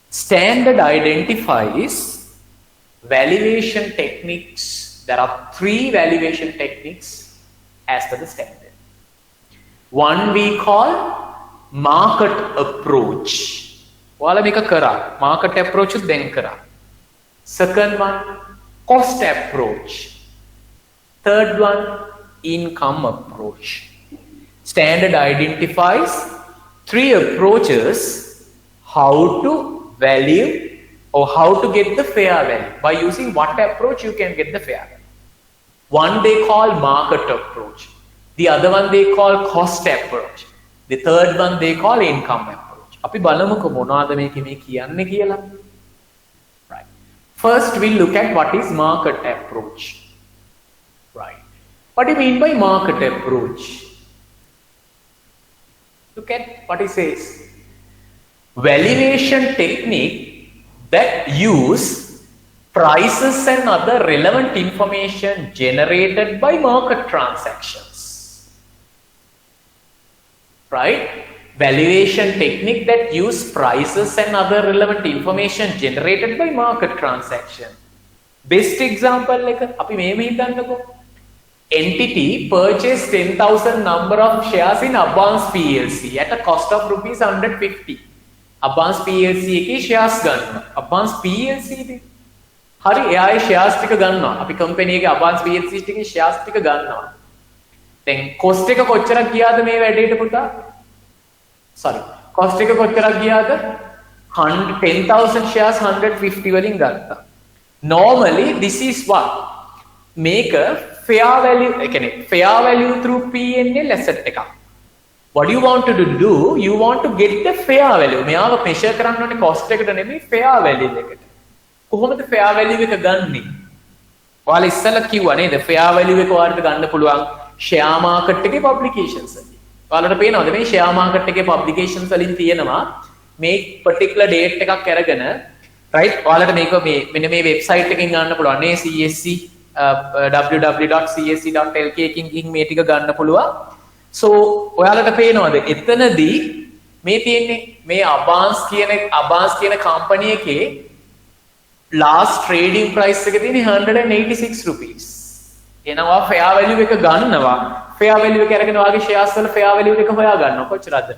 Standard identifies valuation techniques. There are 3 valuation techniques as per the standard. One we call market approach. Market approach is then kara. Second one, cost approach. Third one, income approach. Standard identifies 3 approaches how to value or how to get the fair value. By using what approach you can get the fair value. One they call market approach. The other one they call cost approach. The third one they call income approach. අපි බලමුකෝ මොනවාද මේකේ මේ කියන්නේ කියලා. Right. First we'll look at what is market approach. Right. What do you mean by market approach? Look at what it says. Valuation technique that use prices and other relevant information generated by market transactions. Right? Valuation technique that use prices and other relevant information generated by market transaction. Best example එක අපි මේව හිතන්නකෝ. Entity purchased 10,000 number of shares in Abans PLC at a cost of rupees 150. Abans PLC එකේ shares ගන්නවා. Abans PLC දී හරි එයාගේ shares ටික ගන්නවා. අපි company එකේ Abans PLC ටිකේ shares ටික ගන්නවා. දැන් cost එක කොච්චරක් ගියාද මේ වැඩේට පුතා? Sorry. Cost එක කොච්චරක් ගියාද? 10,000 shares 150 වලින් ගත්තා. Normally this is what make a fair value, fair value through P&L asset එකක්. What do you want to do? You want to get the fair value. මෙයාව measure කරන්න ඕනේ cost එකට නෙමෙයි fair value එකට. කොහොමද fair value එක ගන්නෙ? ඔයාලා ඉස්සෙල්ලා කිව්වා නේද fair value එක ඔයාලට ගන්න පුළුවන් share market එකේ publications වලින්. ඔයාලට පේනවද මේ share market එකේ publications වලින් තියෙනවා මේ particular date එකක් අරගෙන right ඔයාලට මේක මේ මෙන්න මේ website එකකින් ගන්න පුළුවන් නේ CSC www.csc.lk එකකින් මේ ටික ගන්න පුළුවන්. So ඔයාලට පේනවද එතනදී මේ තියෙන්නේ මේ Abans කියන company එකේ last trading price එක තියෙන්නේ 186 rupees. එනවා fair value එක ගන්නවා. fair value එක අරගෙන ඔයාගේ shares වල fair value එක හොයා ගන්නවා. කොච්චරද?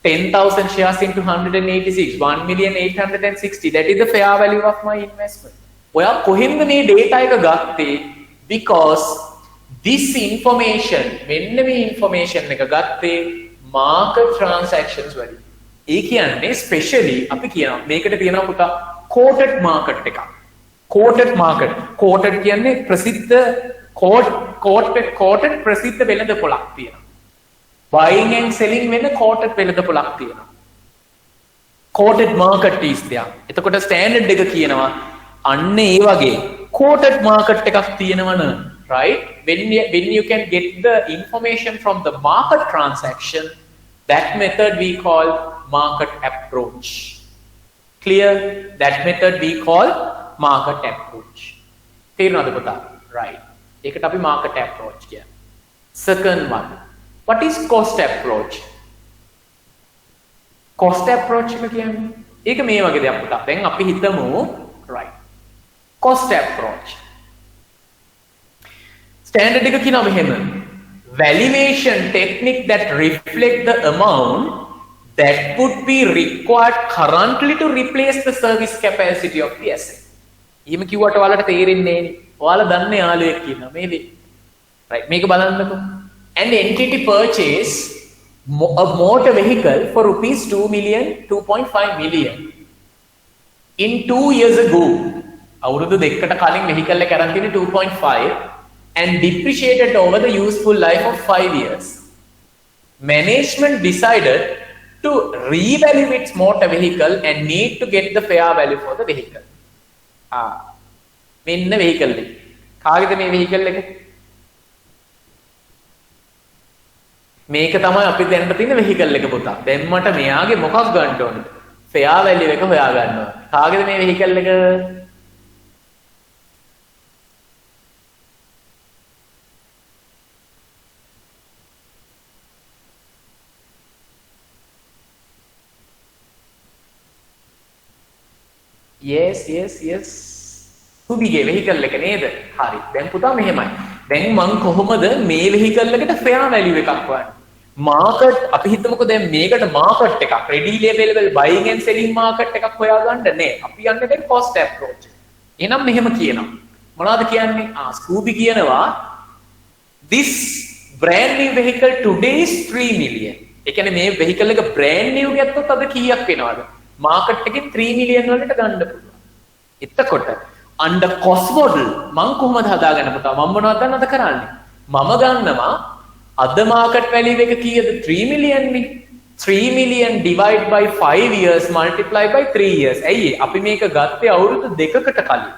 10,000 shares into 186, 1,860. That is the fair value of my investment. ඔයා කොහෙන්ද මේ data එක ගත්තේ? Because this information, මෙන්න මේ information එක ගත්තේ market transactions වලින්. ඒ කියන්නේ specially අපි කියනවා මේකට තියෙනවා පුතා quoted market එකක්. Quoted market. Quoted කියන්නේ ප්‍රසිද්ධ quoted ප්‍රසිද්ධ වෙළඳපොළක් තියෙනවා. Buying and selling වෙන quoted වෙළඳපොළක් තියෙනවා. Quoted market is there. එතකොට standard එක කියනවා අන්න ඒ වගේ quoted market එකක් තියෙනවනේ. Right? When you can get the information from the market transaction, that method we call market approach. Clear? That method we call market approach. තේරුණාද පුතා? Right. ඒකට අපි market approach කියන්නේ. Second one. What is cost approach? Cost approach එක කියන්නේ ඒක මේ වගේ දෙයක් පුතා. දැන් අපි හිතමු right. Cost approach. Standard එක කියනවා මෙහෙම. Valuation technique that reflect the amount that would be required currently to replace the service capacity of the asset. ඊම කිව්වට ඔයාලට තේරෙන්නේ නෑනේ. ඔයාලා දන්නේ යාළුවෙක් ඉන්නවා මේ දේ. Right. මේක බලන්නකෝ. An entity purchase a motor vehicle for rupees 2.5 million in 2 years ago. අවුරුදු දෙකකට කලින් vehicle එක අරන් තියෙන්නේ 2.5 and depreciated over the useful life of 5 years. Management decided to revalue its motor vehicle and need to get the fair value for the vehicle. මෙන්න vehicle එක. කාගේද මේ vehicle එක? මේක තමයි අපි දැනට තියෙන vehicle එක පුතා. දැන් මට මෙයාගේ මොකක් ගන්න ඕනද? fair value එක හොයා ගන්නවා. කාගේද මේ vehicle එක? yes ස්කූබිගේ වෙහිකල් එක නේද? හරි. දැන් පුතා මෙහෙමයි. දැන් මං කොහොමද මේ වෙහිකල් එකට ෆෙයා වැලියු එකක් හොයන්නේ? මාකට් අපි හිතමුකෝ දැන් මේකට මාකට් එකක් readily available buying and selling market එකක් හොයාගන්න නෑ. අපි යන්නේ දැන් cost approach. එහෙනම් මෙහෙම කියනවා. මොනවද කියන්නේ? ස්කූබි කියනවා this brand new vehicle today is 3 million. ඒ කියන්නේ මේ vehicle එක brand new ගත්තොත් අද කීයක් වෙනවද? මාකට් එකෙන් 3 million වලට ගන්න පුළුවන්. එතකොට under cost model මම කොහොමද හදාගන්න පුතා? මම මොනවද දන්නවද කරන්නේ? මම ගන්නවා අද මාකට් වැලියු එක කීයද? 3 million නේ. 3 million divide by 5 years multiply by 3 years. ඇයි අපි මේක ගත්තේ අවුරුදු දෙකකට කලින්.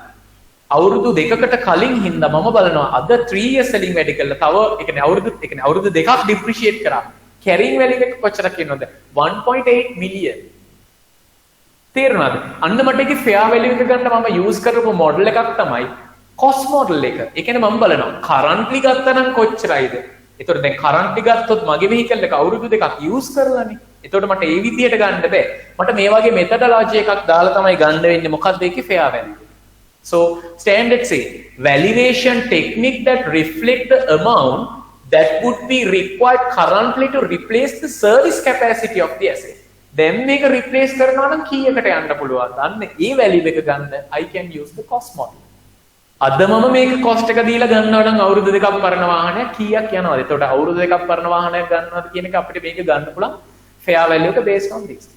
අවුරුදු දෙකකට කලින් හින්දා මම බලනවා අද 3 years selling වැඩි කළා. තව ඒ කියන්නේ අවුරුදු දෙකක් depreciate කරා. carrying value එක කොච්චර කියනවද? 1.8 million. තේරුණාද? අන්න මට ඒකේ fair value එක ගන්න මම use කරපු model එකක් තමයි cost model එක. ඒ කියන්නේ මම බලනවා currently ගත්තා නම් කොච්චරයිද? එතකොට දැන් currently ගත්තොත් මගේ vehicle එක අවුරුදු දෙකක් use කරලානේ. එතකොට මට ඒ විදිහට ගන්න බෑ. මට මේ වගේ methodology එකක් දාලා තමයි ගන්න වෙන්නේ. මොකක්ද ඒකේ fair value? So standard say valuation technique that reflect the amount that would be required currently to replace the service capacity of the asset. දැන් මේක replace කරනවා නම් කීයකට යන්න පුළුවන්ද? අන්න ඒ value එක ගන්න I can use the cost model. අද මම මේක cost එක දීලා ගන්නවා නම් අවුරුදු දෙකක් පරණ වාහනයක් කීයක් යනවද? එතකොට අවුරුදු දෙකක් පරණ වාහනයක් ගන්නවද කියන එක අපිට මේක ගන්න පුළුවන් fair value එක based on this.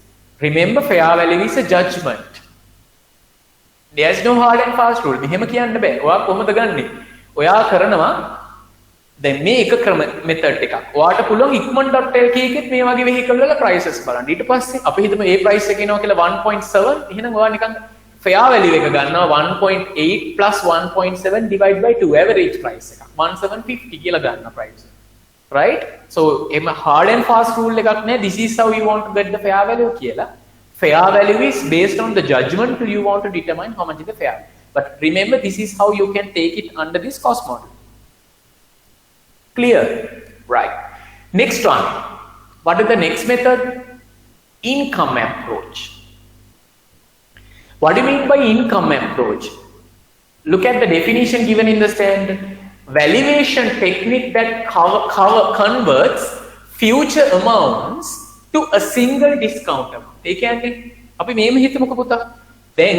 Remember fair value is a judgment. There is no hard and fast rule. මෙහෙම කියන්න බෑ. ඔයා කොහොමද ගන්නෙ? ඔයා කරනවා දැන් මේ එක ක්‍රම method එකක්. ඔයාට පුළුවන් ikman.lk එකෙත් මේ වගේ vehicle වල prices බලන්න. ඊට පස්සේ අපි හිතමු මේ price එක එනවා කියලා 1.7. එහෙනම් ඔයා නිකන් fair value එක ගන්නවා 1.8 plus 1.7 divide by 2 average price එක. 1750 කියලා ගන්න price. Right? So එම hard and fast rule එකක් නෑ. This is how you want to get the fair value කියලා. Fair value is based on the judgment you want to determine how much is the fair. But remember, this is how you can take it under this cost model. Clear? Right. Next one. What is the next method? Income approach. What do you mean by income approach? Look at the definition given in the standard. Valuation technique that converts future amounts to a single discount amount. ඒ කියන්නේ අපි මේම හිතමුකෝ පුතා. Then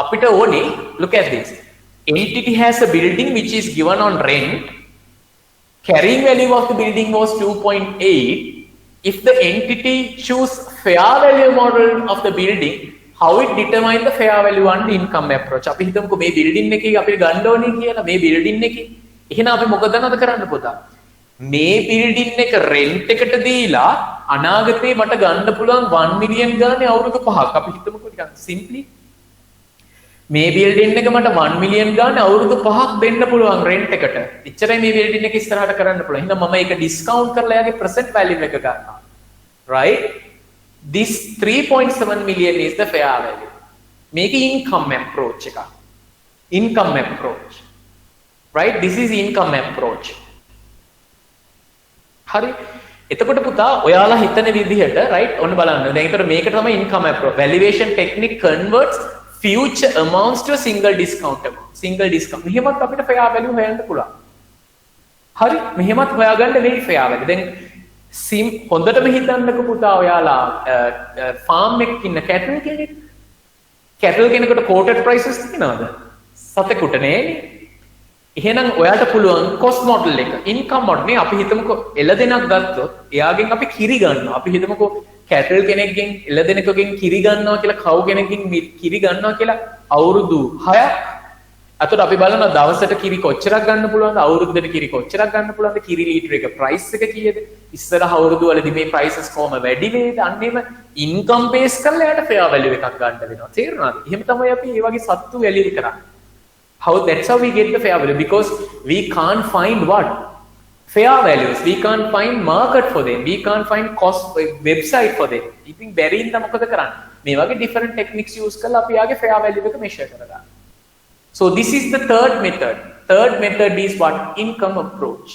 අපිට ඕනේ look at this. Entity has a building which is given on rent. Carrying value of the building was 2.8. If the entity choose fair value model of the building, how it determine the fair value and income approach? අපි හිතමුකෝ මේ building එකේ අපිට ගන්න ඕනේ කියලා මේ building එකේ. එහෙනම් අපි මොකද කරන්න පුතා? මේ building එක rent එකට දීලා අනාගතේ මට ගන්න පුළුවන් 1 million ගානේ අවුරුදු 5ක්. අපි හිතමුකෝ නිකන් simply මේ building එක මට 1 million ගානේ අවුරුදු 5ක් දෙන්න පුළුවන් rent එකට. එච්චරයි මේ building එක ඉස්සරහට කරන්න පුළුවන්. එහෙනම් මම ඒක discount කරලා යාගේ present value එක ගන්නවා. Right? This 3.7 million is the fair value. මේක income approach එක. Income approach. Right? This is income approach. හරි. එතකොට පුතා ඔයාලා හිතන විදිහට right ඔන්න බලන්න. දැන් ඒතර මේකට තමයි income approach. Valuation technique converts future amounts to a single discount amount. Single discount. මෙහෙමත් අපිට fair value හොයන්න පුළුවන්. හරි. මෙහෙමත් හොයාගන්න මේ fair value. දැන් හොඳටම හිතන්නකෝ පුතා ඔයාලා farm එකක ඉන්න cattle කෙනෙක්. cattle කෙනෙකුට quoted prices තියනවද? සතෙකුට නෑනේ. එහෙනම් ඔයාට පුළුවන් cost model එක income model නේ අපි හිතමුකෝ එළදෙනක් ගත්තොත් එයාගෙන් අපි කිරි ගන්නවා අපි හිතමුකෝ cattle කෙනෙක්ගෙන් එළදෙනකගෙන් කිරි ගන්නවා කියලා cow කෙනෙක්ගෙන් කිරි ගන්නවා කියලා අවුරුදු 6ක් අතට අපි බලනවා දවසට කිරි කොච්චරක් ගන්න පුළුවන්ද අවුරුද්දට කිරි කොච්චරක් ගන්න පුළුවන්ද කිරි ලීටර එක price එක කීයද ඉස්සර අවුරුදු වලදී මේ prices කොහොම වැඩි වේද අන්න එහෙම income base කරලා එයාට fair value එකක් ගන්න වෙනවා තේරුණාද එහෙම තමයි අපි මේ වගේ සත්තු වැලිරි කරන්නේ that's how we get the fair value because we can't find what fair values we can't find market for them we can't find cost website for them ඉතින් බැරි ඉඳලා මොකද කරන්නේ මේ වගේ different techniques use කරලා අපි යාගේ fair value එක measure කරගන්න so this is the third method is what income approach